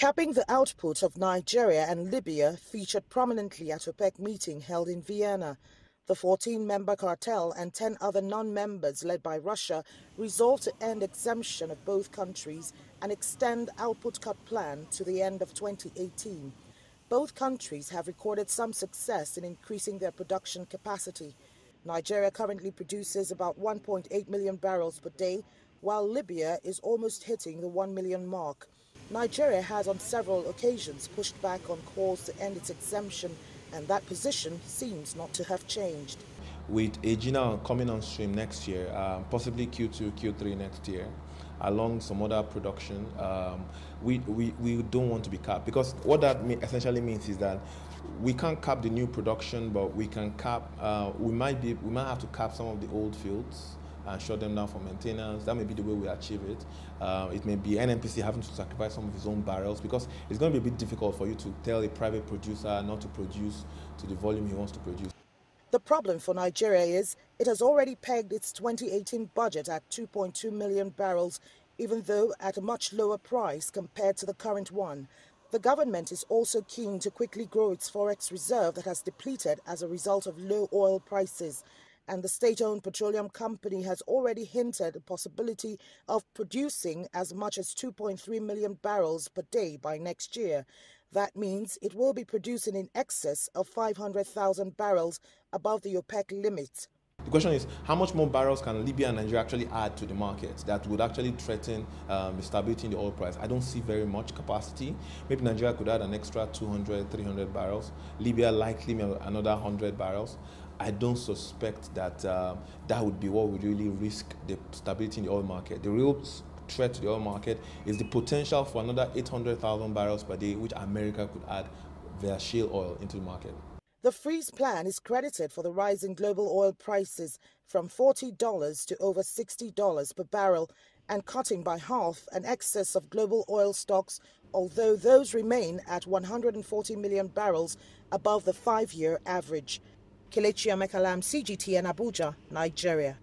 Capping the output of Nigeria and Libya featured prominently at OPEC meeting held in Vienna. The 14-member cartel and 10 other non-members led by Russia resolved to end exemption of both countries and extend output cut plan to the end of 2018. Both countries have recorded some success in increasing their production capacity. Nigeria currently produces about 1.8 million barrels per day, while Libya is almost hitting the 1 million mark. Nigeria has on several occasions pushed back on calls to end its exemption, and that position seems not to have changed. With Egina coming on stream next year, possibly Q2, Q3 next year, along some other production, we don't want to be capped, because what that essentially means is that we can't cap the new production, but we can cap. We might have to cap some of the old fields and shut them down for maintenance. That may be the way we achieve it. It may be NNPC having to sacrifice some of his own barrels, because it's going to be a bit difficult for you to tell a private producer not to produce to the volume he wants to produce. The problem for Nigeria is it has already pegged its 2018 budget at 2.2 million barrels, even though at a much lower price compared to the current one. The government is also keen to quickly grow its forex reserve that has depleted as a result of low oil prices. And the state-owned petroleum company has already hinted the possibility of producing as much as 2.3 million barrels per day by next year. That means it will be producing in excess of 500,000 barrels above the OPEC limit. The question is, how much more barrels can Libya and Nigeria actually add to the market that would actually threaten the stability in the oil price? I don't see very much capacity. Maybe Nigeria could add an extra 200, 300 barrels. Libya likely another 100 barrels. I don't suspect that that would be what would really risk the stability in the oil market. The real threat to the oil market is the potential for another 800,000 barrels per day, which America could add via shale oil into the market. The freeze plan is credited for the rise in global oil prices from $40 to over $60 per barrel and cutting by half an excess of global oil stocks, although those remain at 140 million barrels above the 5-year average. Kelechi, Emekalam, CGTN, Abuja, Nigeria.